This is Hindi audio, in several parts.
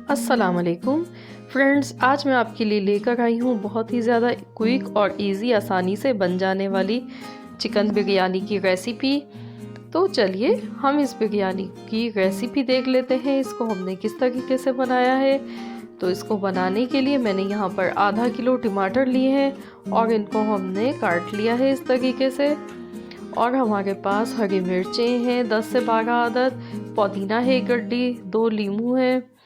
अस्सलाम वालेकुम फ्रेंड्स, आज मैं आपके लिए लेकर आई हूँ बहुत ही ज़्यादा क्विक और इजी आसानी से बन जाने वाली चिकन बिरयानी की रेसिपी। तो चलिए हम इस बिरयानी की रेसिपी देख लेते हैं, इसको हमने किस तरीके से बनाया है। तो इसको बनाने के लिए मैंने यहाँ पर आधा किलो टमाटर लिए हैं और इनको हमने काट लिया है इस तरीके से। और हमारे पास हरी मिर्चें हैं 10 से 12 अदद, पुदीना है 1 गड्डी, 2 लीमू है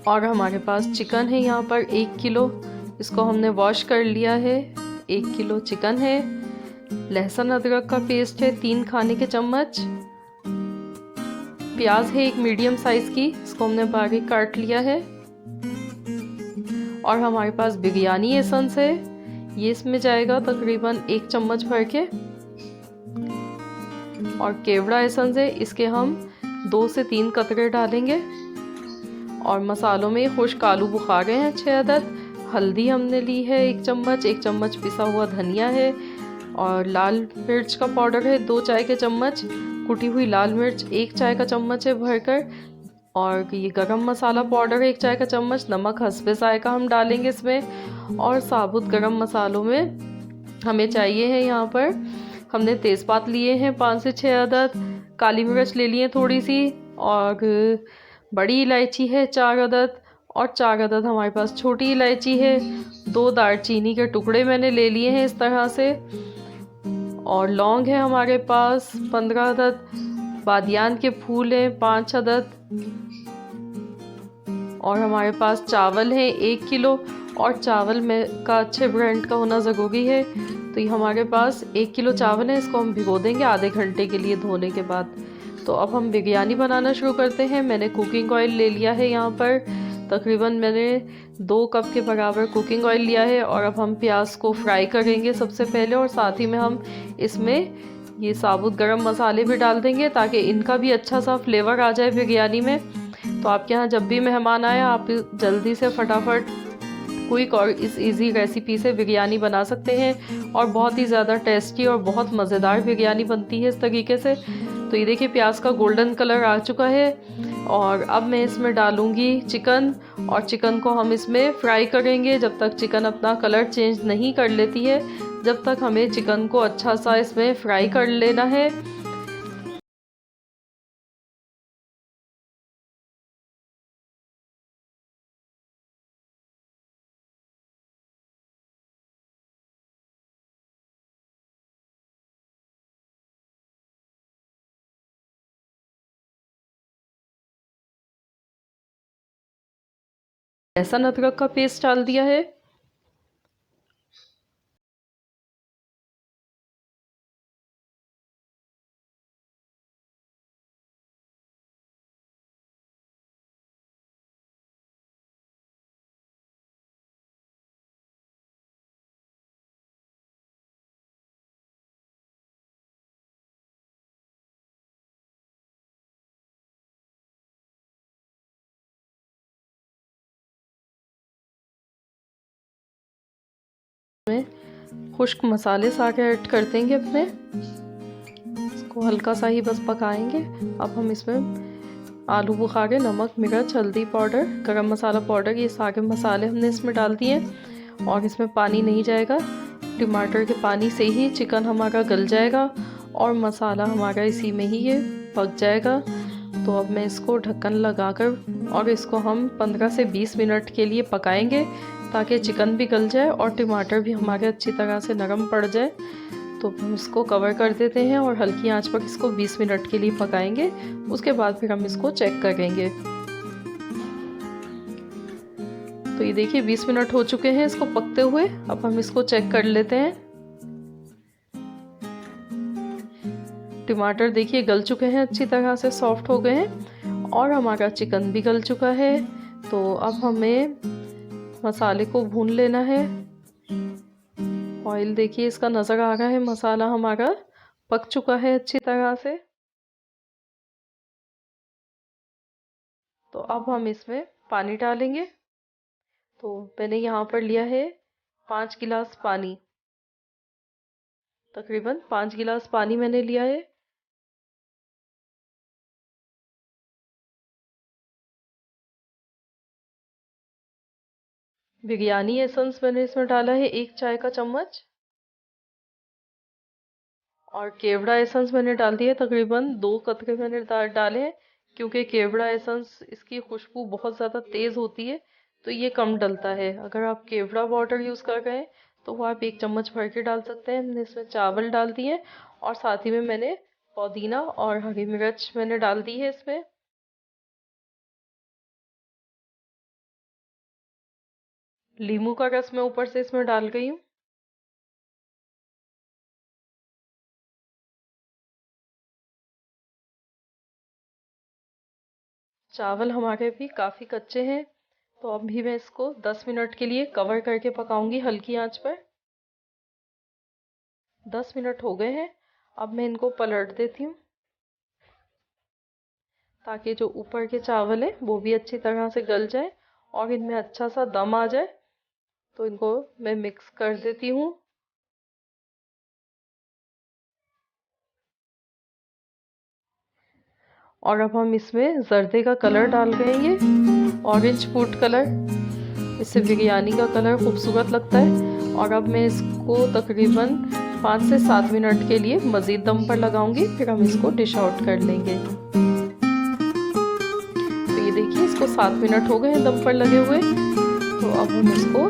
और हमारे पास चिकन है यहाँ पर 1 किलो, इसको हमने वॉश कर लिया है। 1 किलो चिकन है। लहसुन अदरक का पेस्ट है 3 खाने के चम्मच। प्याज है 1 मीडियम साइज की, इसको हमने बारीक काट लिया है। और हमारे पास बिरयानी एसेंस है, ये इसमें जाएगा तकरीबन 1 चम्मच भर के। और केवड़ा एसेंस है, इसके हम 2 से 3 कतरे डालेंगे। और मसालों में खुश्क आलू बुखारे हैं 6 अदद। हल्दी हमने ली है 1 चम्मच, 1 चम्मच पिसा हुआ धनिया है। और लाल मिर्च का पाउडर है 2 चाय के चम्मच। कुटी हुई लाल मिर्च 1 चाय का चम्मच है भरकर। और ये गरम मसाला पाउडर है 1 चाय का चम्मच। नमक हस्बे जायका हम डालेंगे इसमें। और साबुत गरम मसालों में हमें चाहिए है, यहाँ पर हमने तेज़पात लिए हैं 5 से 6 अदद। काली मिर्च ले लिए थोड़ी सी। और बड़ी इलायची है 4 अदद। और 4 अदद हमारे पास छोटी इलायची है। 2 दालचीनी के टुकड़े मैंने ले लिए हैं इस तरह से। और लौंग है हमारे पास 15 अदद। बादियान के फूल हैं 5 अदद। और हमारे पास चावल है 1 किलो। और चावल में का अच्छे ब्रांड का होना ज़रूरी है। तो ये हमारे पास 1 किलो चावल है, इसको हम भिगो देंगे आधे घंटे के लिए धोने के बाद। तो अब हम बिरयानी बनाना शुरू करते हैं। मैंने कुकिंग ऑयल ले लिया है, यहाँ पर तकरीबन मैंने 2 कप के बराबर कुकिंग ऑयल लिया है। और अब हम प्याज को फ्राई करेंगे सबसे पहले, और साथ ही में हम इसमें ये साबुत गरम मसाले भी डाल देंगे ताकि इनका भी अच्छा सा फ्लेवर आ जाए बिरयानी में। तो आपके यहाँ जब भी मेहमान आए, आप जल्दी से फटाफट क्विक और इस इजी रेसिपी से बिरयानी बना सकते हैं। और बहुत ही ज़्यादा टेस्टी और बहुत मज़ेदार बिरयानी बनती है इस तरीके से। तो ये देखिए प्याज का गोल्डन कलर आ चुका है। और अब मैं इसमें डालूँगी चिकन। और चिकन को हम इसमें फ्राई करेंगे जब तक चिकन अपना कलर चेंज नहीं कर लेती है। जब तक हमें चिकन को अच्छा सा इसमें फ्राई कर लेना है। लहसुन अदरक का पेस्ट डाल दिया है। खुश्क मसाले सारे ऐड कर देंगे अपने, इसको हल्का सा ही बस पकाएंगे। अब हम इसमें आलू बुखारे, नमक, मिर्च, हल्दी पाउडर, गरम मसाला पाउडर, ये सारे मसाले हमने इसमें डाल दिए। और इसमें पानी नहीं जाएगा, टमाटर के पानी से ही चिकन हमारा गल जाएगा और मसाला हमारा इसी में ही ये पक जाएगा। तो अब मैं इसको ढक्कन लगाकर और इसको हम 15 से 20 मिनट के लिए पकाएंगे ताकि चिकन भी गल जाए और टमाटर भी हमारे अच्छी तरह से नरम पड़ जाए। तो हम इसको कवर कर देते हैं और हल्की आंच पर इसको 20 मिनट के लिए पकाएंगे। उसके बाद फिर हम इसको चेक करेंगे। तो ये देखिए 20 मिनट हो चुके हैं इसको पकते हुए। अब हम इसको चेक कर लेते हैं। टमाटर देखिए गल चुके हैं, अच्छी तरह से सॉफ्ट हो गए हैं और हमारा चिकन भी गल चुका है। तो अब हमें मसाले को भून लेना है। ऑयल देखिए इसका नज़र आ रहा है, मसाला हमारा पक चुका है अच्छी तरह से। तो अब हम इसमें पानी डालेंगे। तो मैंने यहाँ पर लिया है 5 गिलास पानी, तकरीबन 5 गिलास पानी मैंने लिया है। बिरयानी एसेंस मैंने इसमें डाला है 1 चाय का चम्मच, और केवड़ा एसेंस मैंने डाल दिया तकरीबन 2 कतरे मैंने डाले हैं, क्योंकि केवड़ा एसेंस इसकी खुशबू बहुत ज़्यादा तेज़ होती है, तो ये कम डलता है। अगर आप केवड़ा वाटर यूज़ कर रहे हैं तो वो आप 1 चम्मच भर के डाल सकते हैं। मैंने इसमें चावल डाल दिए, और साथ ही में मैंने पुदीना और हरी मिर्च मैंने डाल दी है इसमें। लीमू का रस मैं ऊपर से इसमें डाल गई हूँ। चावल हमारे भी काफ़ी कच्चे हैं, तो अभी मैं इसको 10 मिनट के लिए कवर करके पकाऊंगी हल्की आंच पर। 10 मिनट हो गए हैं, अब मैं इनको पलट देती हूँ, ताकि जो ऊपर के चावल है वो भी अच्छी तरह से गल जाए और इनमें अच्छा सा दम आ जाए। तो इनको मैं मिक्स कर देती हूँ। और अब हम इसमें जर्दे का कलर डाल देंगे, ऑरेंज फूड कलर। इससे बिरयानी का कलर खूबसूरत लगता है। और अब मैं इसको तकरीबन 5 से 7 मिनट के लिए मज़ीद दम पर लगाऊंगी, फिर हम इसको डिश आउट कर लेंगे। तो ये देखिए, इसको 7 मिनट हो गए हैं दम पर लगे हुए। तो अब हम इसको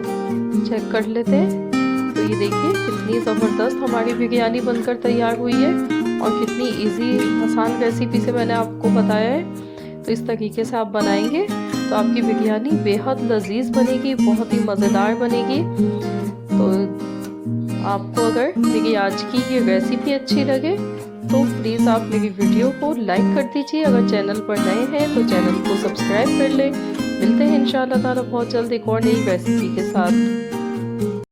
चेक कर लेते हैं। तो ये देखिए कितनी ज़बरदस्त हमारी बिरयानी बनकर तैयार हुई है, और कितनी इजी आसान रेसिपी से मैंने आपको बताया है। तो इस तरीके से आप बनाएंगे तो आपकी बिरयानी बेहद लजीज बनेगी, बहुत ही मज़ेदार बनेगी। तो आपको अगर मेरी आज की ये रेसिपी अच्छी लगे तो प्लीज़ आप मेरी वीडियो को लाइक कर दीजिए। अगर चैनल पर नए हैं तो चैनल को सब्सक्राइब कर लें। मिलते हैं इंशाअल्लाह ताला बहुत जल्द एक और नई रेसिपी के साथ।